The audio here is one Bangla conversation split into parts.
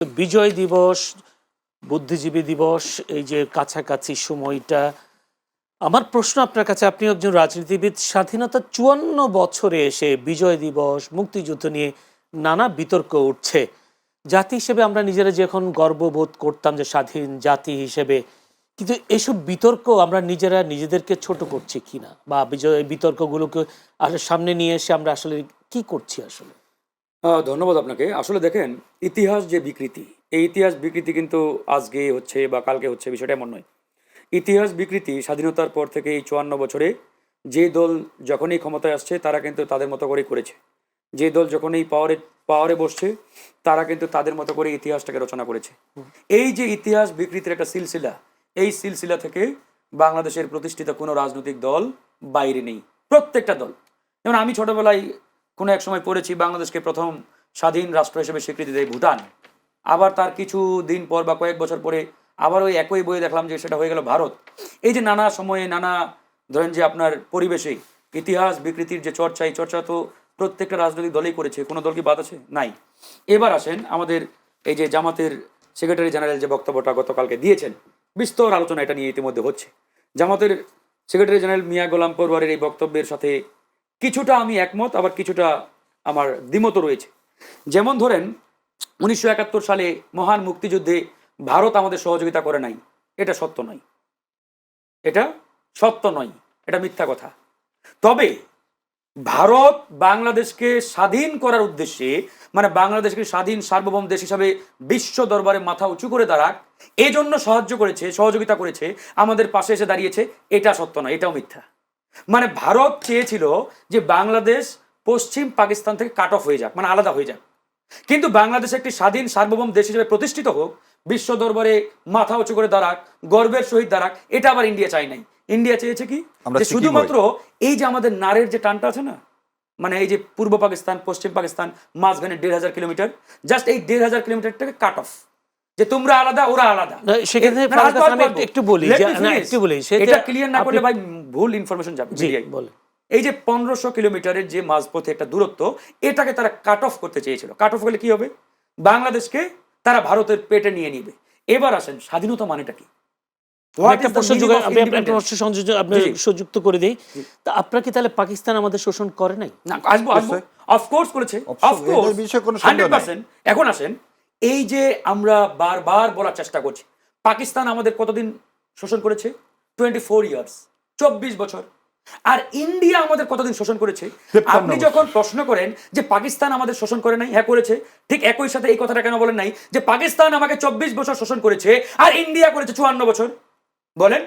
বিজয় দিবস, বুদ্ধিজীবী দিবস, এই যে কাছাকাছি সময়টা, আমার প্রশ্ন আপনার কাছে, আপনি একজন রাজনীতিবিদ, স্বাধীনতার ৫৪ বছরে এসে বিজয় দিবস, মুক্তিযুদ্ধ নিয়ে নানা বিতর্ক উঠছে। জাতি হিসেবে আমরা নিজেরা যে এখন গর্ববোধ করতাম যে স্বাধীন জাতি হিসেবে, কিন্তু এসব বিতর্ক আমরা নিজেরা নিজেদেরকে ছোট করছি কিনা, বা বিজয় বিতর্কগুলোকে আসলে সামনে নিয়ে এসে আমরা আসলে কি করছি আসলে? ধন্যবাদ আপনাকে। আসলে দেখেন, ইতিহাস যে বিকৃতি, এই ইতিহাস বিকৃতি কিন্তু আজকে হচ্ছে বা কালকে হচ্ছে বিষয়টা এমন নয়। ইতিহাস বিকৃতি স্বাধীনতার পর থেকে এই ৫৪ বছরে যে দল যখনই ক্ষমতায় আসছে তারা কিন্তু তাদের মতো করেই করেছে। যে দল যখনই পাওয়ারে পাওয়ারে বসছে তারা কিন্তু তাদের মতো করে ইতিহাসটাকে রচনা করেছে। এই যে ইতিহাস বিকৃতির একটা সিলসিলা, এই সিলসিলা থেকে বাংলাদেশের প্রতিষ্ঠিত কোনো রাজনৈতিক দল বাইরে নেই। প্রত্যেকটা দল, যেমন আমি ছোটবেলায় কোনো এক সময় পড়েছি বাংলাদেশকে প্রথম স্বাধীন রাষ্ট্র হিসেবে স্বীকৃতি দেয় ভুটান। আবার তার কিছু দিন পর বা কয়েক বছর পরে আবার ওই একই বইয়ে দেখলাম যে সেটা হয়ে গেল ভারত। এই যে নানা সময়ে নানা, ধরেন যে আপনার পরিবেশে ইতিহাস বিকৃতির যে চর্চা, এই চর্চা তো প্রত্যেকটা রাজনৈতিক দলেই করেছে, কোনো দল কি বাদ আছে? নাই। এবার আসেন আমাদের এই যে জামাতের সেক্রেটারি জেনারেল যে বক্তব্যটা গতকালকে দিয়েছেন, বিস্তর আলোচনা এটা নিয়ে ইতিমধ্যে হচ্ছে। জামাতের সেক্রেটারি জেনারেল মিয়া গোলাম পরওয়ারের এই বক্তব্যের সাথে কিছুটা আমি একমত, আবার কিছুটা আমার দ্বিমত রয়েছে। যেমন ধরেন, ১৯৭১ সালে মহান মুক্তিযুদ্ধে ভারত আমাদের সহযোগিতা করে নাই, এটা সত্য নয়, এটা সত্য নয়, এটা মিথ্যা কথা। তবে ভারত বাংলাদেশকে স্বাধীন করার উদ্দেশ্যে, মানে বাংলাদেশকে স্বাধীন সার্বভৌম দেশ হিসাবে বিশ্ব দরবারে মাথা উঁচু করে দাঁড়াক, এই জন্য সাহায্য করেছে, সহযোগিতা করেছে, আমাদের পাশে এসে দাঁড়িয়েছে, এটা সত্য নয়, এটাও মিথ্যা। মানে ভারত চেয়েছিল যে বাংলাদেশ পশ্চিম পাকিস্তান থেকে কাট অফ হয়ে যাক, মানে আলাদা হয়ে যাক। কিন্তু বাংলাদেশ একটি স্বাধীন সার্বভৌম দেশ হিসেবে প্রতিষ্ঠিত হোক, বিশ্ব দরবারে মাথা উঁচু করে দাঁড়াক, গর্বের সহিত দাঁড়াক, এটা আবার ইন্ডিয়া চাই নাই। ইন্ডিয়া চেয়েছে কি, যে শুধুমাত্র এই যে আমাদের নারের যে টানটা আছে না, মানে এই যে পূর্ব পাকিস্তান পশ্চিম পাকিস্তান মাঝখানে ১৫০০ কিলোমিটার, জাস্ট এই ১৫০০ কিলোমিটারটাকে কাট অফ, যে তোমরা আলাদা ওরা আলাদা। সেখানে একটু বলি, এটা ক্লিয়ার না করলে ভাই ভুল ইনফরমেশন যাবে। এই যে ১৫০০ কিলোমিটারের যে মাঝপথে একটা দূরত্ব, এটাকে তারা কাট অফ করতে চেয়েছিল। কাট অফ করলে কি হবে, বাংলাদেশকে তারা ভারতের পেটে নিয়ে নিবে। এবার আসেন, স্বাধীনতা মানেটা কি? সংযুক্ত করে দেই, তা আপনার কি তাহলে পাকিস্তান আমাদের শোষণ করে নাই? না, আসবো অফকোর্স করেছে, অফকোর্স 100%। এখন আসেন, এই যে আমরা বারবার বলার চেষ্টা করছি, পাকিস্তান আমাদের কতদিন শোষণ করেছে? 24 ইয়ার্স, 24 বছর। আর ইন্ডিয়া আমাদের কতদিন শোষণ করেছে? আপনি যখন প্রশ্ন করেন যে পাকিস্তান আমাদের শোষণ করে নাই, হ্যাঁ করেছে, ঠিক একই সাথে এই কথাটা কেন বলেন নাই যে পাকিস্তান আমাকে 24 বছর শোষণ করেছে আর ইন্ডিয়া করেছে 54 বছর? বলেন,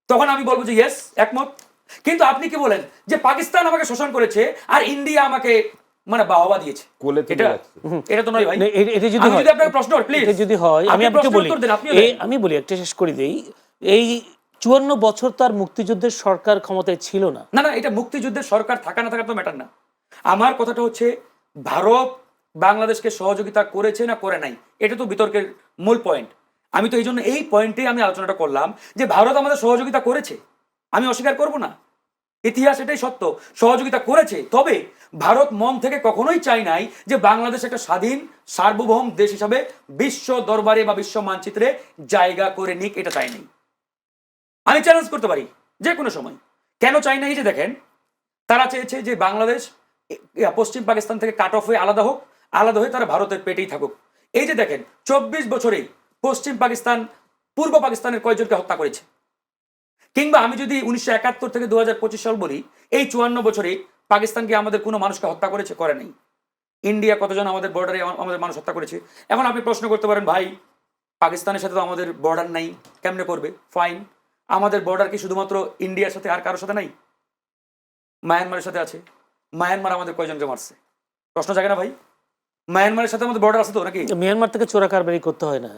তখন আমি বলবো যে ইয়েস, একমত। কিন্তু আপনি কি বলেন যে পাকিস্তান আমাকে শোষণ করেছে আর ইন্ডিয়া আমাকে মানে বাহবা দিয়েছে? এটা তো নয় ভাই। এটা যদি হয়, আপনাকে প্রশ্ন প্লিজ, এটা যদি হয়, আমি বলি একটা শেষ করে দেই। এই ৫৪ বছর তার মুক্তিযুদ্ধের সরকার ক্ষমতায় ছিল না। না না, এটা মুক্তিযুদ্ধের সরকার থাকা না থাকা তো ম্যাটার না। আমার কথাটা হচ্ছে, ভারত বাংলাদেশকে সহযোগিতা করেছে না করে নাই, এটা তো বিতর্কের মূল পয়েন্ট। আমি তো এই জন্য এই পয়েন্টে আমি আলোচনাটা করলাম যে ভারত আমাদের সহযোগিতা করেছে, আমি অস্বীকার করব না, ইতিহাস এটাই সত্য, সহযোগিতা করেছে। তবে ভারত মন থেকে কখনোই চায় নাই যে বাংলাদেশ একটা স্বাধীন সার্বভৌম দেশ হিসাবে বিশ্ব দরবারে বা বিশ্ব মানচিত্রে জায়গা করে নিক, এটা চাই নাই। আমি চ্যালেঞ্জ করতে পারি যে কোনো সময়, কেন চাই না? এই যে দেখেন, তারা চেয়েছে যে বাংলাদেশ পশ্চিম পাকিস্তান থেকে কাট অফ হয়ে আলাদা হোক, আলাদা হয়ে তারা ভারতের পেটেই থাকুক। এই যে দেখেন, 24 বছরেই পশ্চিম পাকিস্তান পূর্ব পাকিস্তানের কয়েকজনকে হত্যা করেছে। কিংবা আমি যদি ১৯৭১ থেকে ২০২৫ সাল বলি, এই ৫৪ বছরে পাকিস্তান কি আমাদের কোনো মানুষকে হত্যা করেছে? করে নাই। ইন্ডিয়া কতজন আমাদের বর্ডারে আমাদের মানুষ হত্যা করেছে? এখন আপনি প্রশ্ন করতে পারেন, ভাই পাকিস্তানের সাথে তো আমাদের বর্ডার নাই, কেমনে করবে? ফাইন, আমাদের বর্ডার কি শুধুমাত্র ইন্ডিয়ার সাথে আর কারোর সাথে নাই? মায়ানমারের সাথে আছে। মায়ানমার আমাদের কয়জনকে মারছে? প্রশ্ন জাগে না ভাই? মায়ানমারের সাথে আমাদের বর্ডার আছে তো নাকি? মিয়ানমার থেকে চোরা কারবারি করতে হয় না।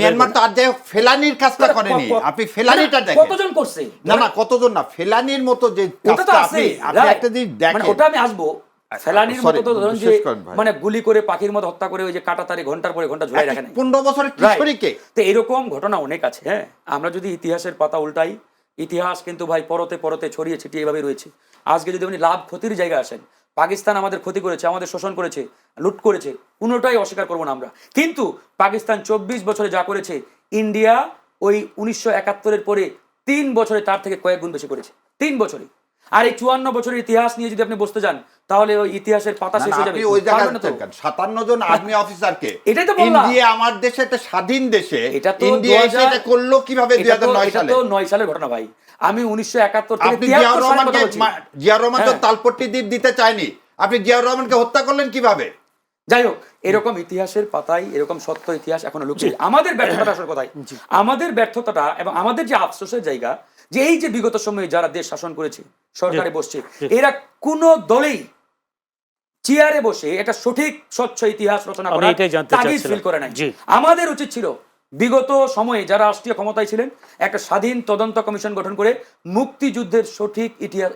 মিয়ানমার তো আর যাই হোক ফেলানির কাজটা করেনি। আপনি ফেলানিটা দেখেন, কতজন করছে? না না, কতজন না, ফেলানির মতো যে কাজটা আপনি একটা দিন দেখেন, ওটা আমি আসবো। ফেলানির মতো তো ধরুন যে মানে গুলি করে পাখির মতো হত্যা করে ওই যে কাটাতারে ঘন্টার পরে ঘন্টা ঝুলাই রাখেন 15 বছরের কিশোরীকে। তো এরকম ঘটনা অনেক আছে। হ্যাঁ, আমরা যদি ইতিহাসের পাতা উল্টাই, ইতিহাস কিন্তু ভাই পরতে পরতে ছড়িয়ে ছিটিয়ে এভাবে রয়েছে। আজকে যদি আপনি লাভ ক্ষতির জায়গা আসেন, পাকিস্তান আমাদের ক্ষতি করেছে, আমাদের শোষণ করেছে, লুট করেছে, কোনোটাই অস্বীকার করবো না আমরা। কিন্তু পাকিস্তান 24 বছরে যা করেছে, ইন্ডিয়া ওই 1971-এর পরে 3 বছরে তার থেকে কয়েক গুণ বেশি করেছে, 3 বছরে। আর এই 54 বছরের ইতিহাস নিয়ে যদি আপনি বসতে যান, তাহলে ওই ইতিহাসের পাতা শেষ হয়ে যাবে। আপনি ওই জায়গায় পারবেন না তো। 57 জন আর্মি অফিসারকে, এটাই তো বললাম। ইন্ডিয়া আমার দেশে একটা স্বাধীন দেশে, এটা তো ইন্ডিয়া 2000 এটা করলো কিভাবে এটা তো 2009 সালে? 9 সালের ঘটনা ভাই। আমি 1971 থেকে আপনি 73 সালের কথা বলছি। জিয়াউর রহমান তো হ্যাঁ। তালপট্টি দিতে চায়নি, আপনি জিয়াউর রহমানকে হত্যা করলেন কিভাবে? যাই হোক, এরকম ইতিহাসের পাতায় এরকম সত্য ইতিহাস এখনো লুকিয়ে। আমাদের ব্যর্থতাটা আসলে কোথায়? আমাদের ব্যর্থতাটা এবং আমাদের যে আফসোসের জায়গা, যে এই যে বিগত সময়ে যারা দেশ শাসন করেছে, সরকারে বসছে, এরা কোন দলেই চেয়ারে বসে একটা সঠিক স্বচ্ছ ইতিহাস রচনা আমি করার এটাই জানতে তাগিদ চাচ্ছিলাম। ফিল করে নাই। জি। আমাদের উচিত ছিল বিগত সময়ে যারা রাষ্ট্রীয় ক্ষমতায় ছিলেন একটা স্বাধীন তদন্ত কমিশন গঠন করে মুক্তিযুদ্ধের সঠিক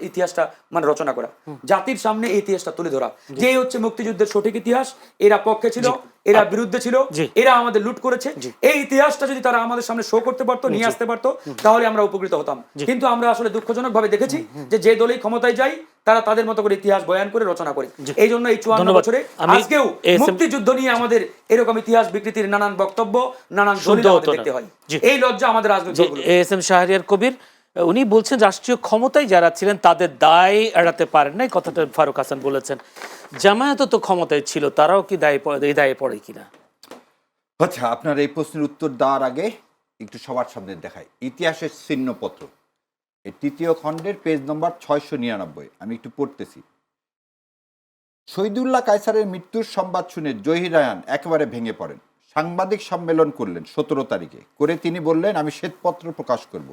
ইতিহাসটা মানে রচনা করা, জাতির সামনে এই ইতিহাসটা তুলে ধরা, যে এই হচ্ছে মুক্তিযুদ্ধের সঠিক ইতিহাস, এরা পক্ষে ছিল, এরা বিরুদ্ধে ছিল, জি। এরা আমাদের লুট করেছে। এই ইতিহাসটা যদি তারা আমাদের সামনে শো করতে পারতো, নিয়ে আসতে পারতো, তাহলে আমরা উপকৃত হতাম। কিন্তু আমরা আসলে দুঃখজনক ভাবে দেখেছি যে দলেই ক্ষমতায় যাই, তারা তাদের মতো করে ইতিহাস বয়ান করে রচনা করে। এই জন্য এই 54 ধন্যবাদ। বছরে আমি আজকেও মুক্তিযুদ্ধ নিয়ে আমাদের এরকম ইতিহাস বিকৃতির নানান বক্তব্য, নানান দলিল শুদ্ধ আমাদের হতো না। দেখতে হয়। জি। এই লজ্জা আমাদের রাজনৈতিক দলগুলোর। এস এম শাহরিয়ার কবির উনি বলছেন রাষ্ট্রীয় ক্ষমতায় যারা ছিলেন তাদের দায় এড়াতে পারেন নাই, কথাটা ফারুক হাসান বলেছেন। জামায়াত তো ক্ষমতায় ছিল, তারাও কি এই দায়ে পড়ে কিনা? আচ্ছা, আপনার এই প্রশ্নের উত্তর দেওয়ার আগে একটু সবার সামনে দেখাই ইতিহাসের চিহ্নপত্র, এই 3য় খণ্ডের পেজ নম্বর 699। আমি একটু পড়তেছি। শহীদুল্লাহ কায়সারের মৃত্যুর সংবাদ শুনে জহির রায়হান একেবারে ভেঙে পড়েন। সাংবাদিক সম্মেলন করলেন 17 তারিখে, করে তিনি বললেন, আমি শ্বেতপত্র প্রকাশ করব।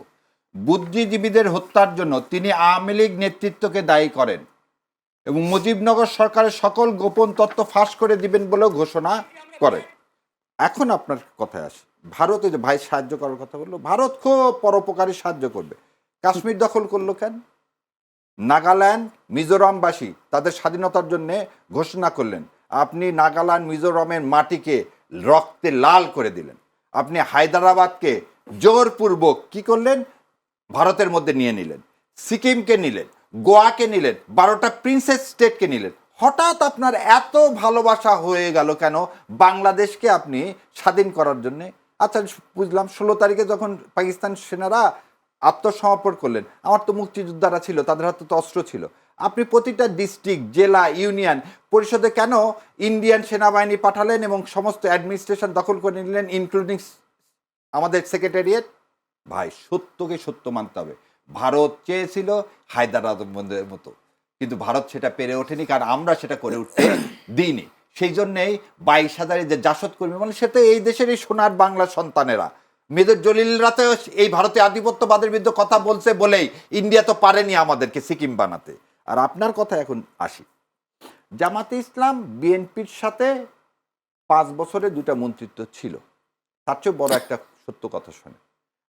বুদ্ধিজীবীদের হত্যার জন্য তিনি আওয়ামী লীগ নেতৃত্বকে দায়ী করেন এবং মুজিবনগর সরকারের সকল গোপন তথ্য ফাঁস করে দিবেন বলেও ঘোষণা করেন। এখন আপনার কথায় আসে, ভারত যে ভাই সাহায্য করার কথা বললো, ভারত খুব পরোপকারী সাহায্য করবে। কাশ্মীর দখল করলো কেন? নাগাল্যান্ড মিজোরামবাসী তাদের স্বাধীনতার জন্য ঘোষণা করলেন, আপনি নাগাল্যান্ড মিজোরামের মাটিকে রক্তে লাল করে দিলেন। আপনি হায়দ্রাবাদকে জোরপূর্বক কি করলেন? ভারতের মধ্যে নিয়ে নিলেন। সিকিমকে নিলেন, গোয়াকে নিলেন, 12টা প্রিন্সেস স্টেটকে নিলেন। হঠাৎ আপনার এত ভালোবাসা হয়ে গেল কেন বাংলাদেশকে আপনি স্বাধীন করার জন্যে? আচ্ছা, বুঝলাম 16 তারিখে যখন পাকিস্তান সেনারা আত্মসমর্পণ করলেন, আমার তো মুক্তিযোদ্ধারা ছিল, তাদের হাতে তো অস্ত্র ছিল। আপনি প্রতিটা ডিস্ট্রিক্ট, জেলা, ইউনিয়ন পরিষদে কেন ইন্ডিয়ান সেনাবাহিনী পাঠালেন এবং সমস্ত অ্যাডমিনিস্ট্রেশন দখল করে নিলেন, ইনক্লুডিং আমাদের সেক্রেটারিয়েট? ভাই, সত্যকে সত্য মানতে হবে। ভারত চেয়েছিল হায়দ্রাবাদের মতো, কিন্তু ভারত সেটা পেরে ওঠেনি, কারণ আমরা সেটা করে উঠতে দিইনি। সেই জন্যেই 22,000 যে জাসদ কর্মী, মানে সেটা এই দেশেরই সোনার বাংলা সন্তানেরা। মেজর জলিলরা তো এই ভারতে আধিপত্যবাদের বিরুদ্ধে কথা বলছে বলেই ইন্ডিয়া তো পারেনি আমাদেরকে সিকিম বানাতে। আর আপনার কথা এখন আসি, জামাতে ইসলাম বিএনপির সাথে 5 বছরে 2টা মন্ত্রিত্ব ছিল। তার চেয়ে বড় একটা সত্য কথা শোনে,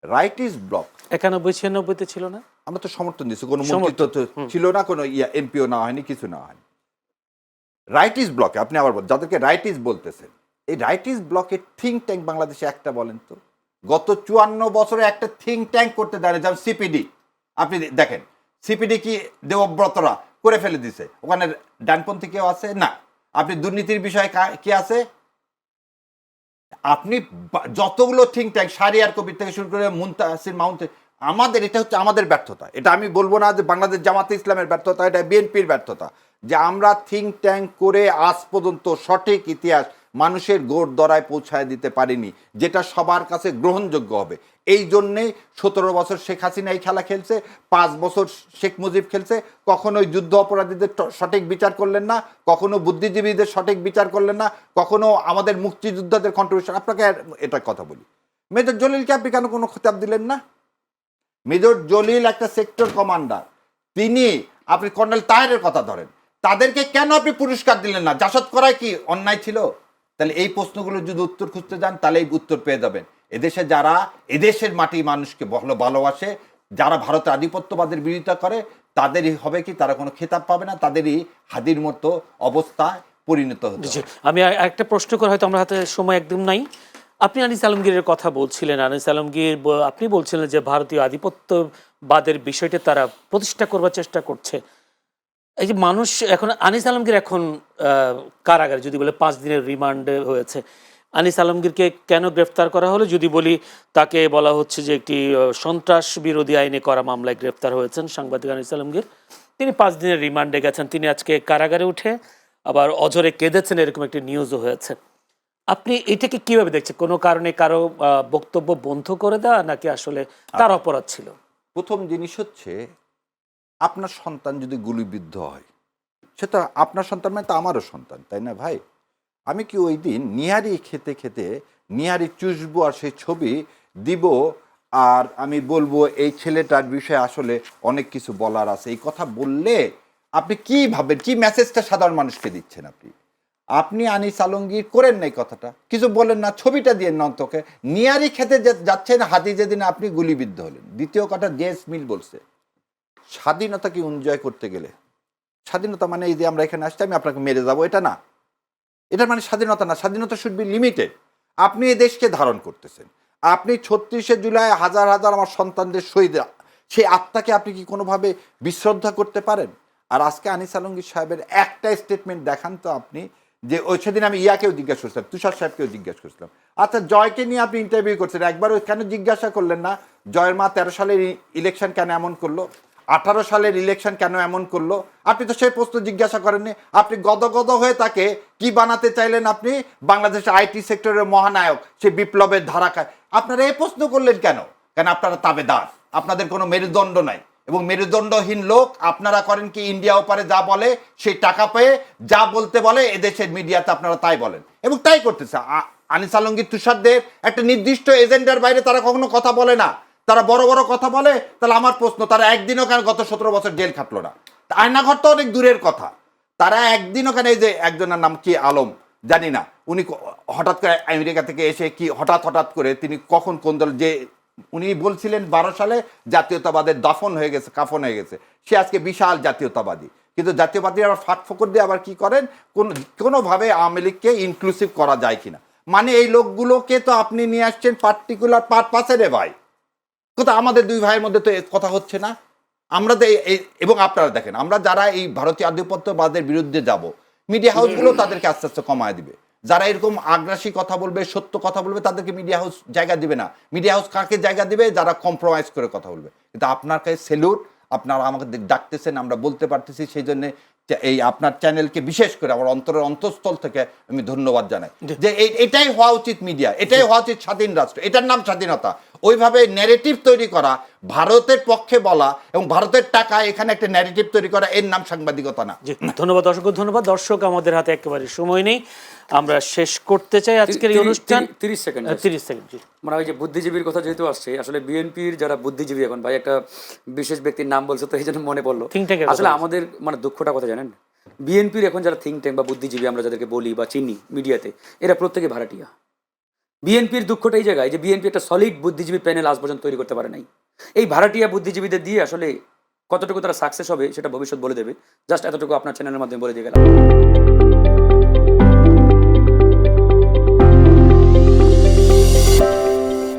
রাইট ইজ ব্লক 91-96-তে ছিল না? আমরা তো সমর্থন দিচ্ছি, কোনো মন্ত্রিত্ব তো ছিল না, কোনো এমপিও নেওয়া হয়নি, কিছু নেওয়া হয়নি। রাইট ইজ ব্লকে আপনি আবার যাদেরকে রাইট ইজ বলতেছেন, এই রাইট ইজ ব্লকের থিঙ্ক ট্যাঙ্ক বাংলাদেশে একটা বলেন তো? গত 54 বছরে একটা থিঙ্ক ট্যাঙ্ক করতে দেয় না। যেমন সিপিডি, আপনি দেখেন সিপিডি কি দেবব্রতরা করে ফেলে দিছে, ওখানে ডানপন্থী কেউ আছে না। আপনি দুর্নীতির বিষয়ে কি আছে? আপনি যতগুলো থিঙ্ক ট্যাঙ্ক, শাহরিয়ার কবির থেকে শুরু করে মুনতাসির মাউন্ট, আমাদের এটা হচ্ছে আমাদের ব্যর্থতা। এটা আমি বলবো না যে বাংলাদেশ জামাতে ইসলামের ব্যর্থতা, এটা বিএনপির ব্যর্থতা, যে আমরা থিঙ্ক ট্যাঙ্ক করে আজ পর্যন্ত সঠিক ইতিহাস মানুষের গোড় দরায় পৌঁছায় দিতে পারিনি, যেটা সবার কাছে গ্রহণযোগ্য হবে। এই জন্যেই 17 বছর শেখ হাসিনা এই খেলা খেলছে, 5 বছর শেখ মুজিব খেলছে। কখনোই যুদ্ধ অপরাধীদের সঠিক বিচার করলেন না, কখনো বুদ্ধিজীবীদের সঠিক বিচার করলেন না, কখনো আমাদের মুক্তিযোদ্ধাদের কন্ট্রিবিউশন। আপনাকে এটা কথা বলি, মেজর জলিলকে আপনি কেন কোনো খেতাব দিলেন না? মেজর জলিল একটা সেক্টর কমান্ডার, তিনি, আপনি কর্নেল তাহেরের কথা ধরেন, তাদেরকে কেন আপনি পুরস্কার দিলেন না? জাসদ করায় কি অন্যায় ছিল? তাহলে এই প্রশ্নগুলো যদি উত্তর খুঁজতে যান, তাহলে এই উত্তর পেয়ে যাবেন। এদেশে যারা এদেশের মাটি মানুষকে ভালোবাসে, যারা ভারতের আধিপত্যবাদের বিরোধিতা করে, তাদেরই হবে কি, তারা কোনো খেতাব পাবে না, তাদেরই হাদির মতো অবস্থায় পরিণত হতে হবে। আমি একটা প্রশ্ন করে, হয়তো আমরা হাতে সময় একদম নাই। আপনি আনিস আলমগীরের কথা বলছিলেন, আনিস আলমগীর আপনি বলছিলেন যে ভারতীয় আধিপত্যবাদের বিষয়টা তারা প্রতিষ্ঠা করবার চেষ্টা করছে। এই যে মানুষ এখন আনিস আলমগীর এখন কারাগারে, যদি বলে 5 দিনের রিমান্ডে হয়েছে, আনিস আলমগীরকে কেন গ্রেফতার করা হলো? যদি বলি তাকে বলা হচ্ছে যে একটি সন্ত্রাস বিরোধী আইনে করা মামলায় গ্রেফতার হয়েছেন সাংবাদিক আনিস আলমগীর। তিনি 5 দিনের রিমান্ডে গেছেন, তিনি আজকে কারাগারে উঠে আবার অঝরে কেঁদেছেন, এরকম একটি নিউজও হয়েছে। আপনি এটাকে কিভাবে দেখছেন? কোনো কারণে কারো বক্তব্য বন্ধ করে দেওয়া, নাকি আসলে তার অপরাধ ছিল? প্রথম জিনিস হচ্ছে, আপনার সন্তান যদি গুলিবিদ্ধ হয়, সেটা আপনার সন্তান মানে তো আমারও সন্তান, তাই না ভাই? আমি কি ওই দিন নিহারি খেতে খেতে নিহারি চুষবো আর সেই ছবি দিব, আর আমি বলবো এই ছেলেটার বিষয়ে আসলে অনেক কিছু বলার আছে, এই কথা বললে আপনি কি ভাবেন, কি মেসেজটা সাধারণ মানুষকে দিচ্ছেন? আপনি আনিস আলমগীর করেন না এই কথাটা, কিছু বলেন না, ছবিটা দিয়ে না অন্তকে নিয়ারি খেতে যাচ্ছেন, হাতি যেদিন আপনি গুলিবিদ্ধ হলেন। দ্বিতীয় কথা, জেস মিল বলছে স্বাধীনতাকে এনজয় করতে গেলে, স্বাধীনতা মানে এই যে আমরা এখানে আসছি আমি আপনাকে মেরে যাবো, এটা না, এটার মানে স্বাধীনতা না। স্বাধীনতা শুড বি লিমিটেড। আপনি এই দেশকে ধারণ করতেছেন, আপনি 36শে জুলাই হাজার হাজার আমার সন্তানদের শহীদ, সেই আত্মাকে আপনি কি কোনোভাবে বিশ্রদ্ধা করতে পারেন? আর আজকে আনিস আলমগীর সাহেবের একটা স্টেটমেন্ট দেখান তো আপনি, যে ওই সেদিন আমি ইয়াকেও জিজ্ঞাসা করছিলাম, তুষার সাহেবকেও জিজ্ঞাসা করছিলাম, আচ্ছা জয়কে নিয়ে আপনি ইন্টারভিউ করছেন, একবার ওই কেন জিজ্ঞাসা করলেন না জয়ের মা 13 সালের ইলেকশন কেন এমন করলো, 18 সালের ইলেকশন কেন এমন করলো? আপনি তো সেই প্রশ্ন জিজ্ঞাসা করেননি। আপনি গদগদ হয়ে তাকে কি বানাতে চাইলেন? আপনি বাংলাদেশের আইটি সেক্টরের মহানায়ক, সেই বিপ্লবের ধারাকায় আপনারা এই প্রশ্ন করলেন কেন? কেন আপনারা তাবেদার, আপনাদের কোনো মেরুদণ্ড নাই, এবং মেরুদণ্ডহীন লোক আপনারা করেন কি, ইন্ডিয়া ওপারে যা বলে সেই টাকা পেয়ে যা বলতে বলে এদেশের মিডিয়াতে আপনারা তাই বলেন, এবং তাই করতেছে। আনিস আলমগীর তুষারদের একটা নির্দিষ্ট এজেন্ডার বাইরে তারা কখনো কথা বলে না, তারা বড় বড় কথা বলে। তাহলে আমার প্রশ্ন, তারা একদিনও কেন গত 17 বছর জেল খাটলো না? আয়নাঘর তো অনেক দূরের কথা, তারা একদিনও কেন, এই যে একজনের নাম কি আলম জানি না, উনি হঠাৎ করে আমেরিকা থেকে এসে কি হঠাৎ করে তিনি কখন কোন দল, যে উনি বলছিলেন 12 সালে জাতীয়তাবাদের দাফন হয়ে গেছে, কাফন হয়ে গেছে, সে আজকে বিশাল জাতীয়তাবাদী। কিন্তু জাতীয়বাদী আবার ফাঁক ফোকর দিয়ে আবার কি করেন, কোনোভাবে আওয়ামী লীগকে ইনক্লুসিভ করা যায় কিনা। মানে এই লোকগুলোকে তো আপনি নিয়ে আসছেন পার্টিকুলার পারপাসে রে ভাই। কোথাও আমাদের দুই ভাইয়ের মধ্যে তো কথা হচ্ছে না। আমরা তো এবং আপনারা দেখেন, আমরা যারা এই ভারতীয় আধিপত্যবাদের বিরুদ্ধে যাব, মিডিয়া হাউসগুলো তাদেরকে আস্তে আস্তে কমায় দিবে। যারা এরকম আগ্রাসী কথা বলবে, সত্য কথা বলবে, তাদেরকে মিডিয়া হাউস জায়গা দিবে না। মিডিয়া হাউস কাকে জায়গা দিবে? যারা কম্প্রোমাইজ করে কথা বলবে। কিন্তু আপনার কাছে সেলুট, আপনারা আমাকে ডাকতেছেন, আমরা বলতে পারতেছি, সেই জন্য এই আপনার চ্যানেলকে বিশেষ করে আমার অন্তরের অন্তঃস্থল থেকে আমি ধন্যবাদ জানাই, যে এটাই হওয়া উচিত মিডিয়া, এটাই হওয়া উচিত স্বাধীন রাষ্ট্র, এটার নাম স্বাধীনতা। ওইভাবে ন্যারেটিভ তৈরি করা, ভারতের পক্ষে বলা এবং ভারতের টাকা এখানে একটা ন্যারেটিভ তৈরি করা, এর নাম সাংবাদিকতা না। ধন্যবাদ, অসংখ্য ধন্যবাদ। দর্শক, আমাদের হাতে একেবারে সময় নেই, আমরা শেষ করতে চাই আজকের এই অনুষ্ঠান। 30 সেকেন্ড। 30 সেকেন্ড। মানে ওই যে বুদ্ধিজীবীর কথা যেহেতু আসছে, আসলে বিএনপির যারা বুদ্ধিজীবী, এখন ভাই একটা বিশেষ ব্যক্তির নাম বলছে তো এই জন্য মনে পড়লো। আসলে আমাদের মানে দুঃখটা কথা জানেন, বিএনপির এখন যারা থিঙ্ক ট্যাঙ্ক বা বুদ্ধিজীবী আমরা যাদেরকে বলি বা চিনি মিডিয়াতে, এরা প্রত্যেকে ভাড়াটিয়া। বিএনপির দুঃখটা এই জায়গায় যে বিএনপি একটা সলিড বুদ্ধিজীবী প্যানেল আজ পর্যন্ত তৈরি করতে পারে নাই। এই ভাড়াটিয়া বুদ্ধিজীবীদের দিয়ে আসলে কতটুকু তারা সাকসেস হবে সেটা ভবিষ্যৎ বলে দেবে। জাস্ট এতটুকু আপনার চ্যানেলের মাধ্যমে বলে দিয়ে গেলাম।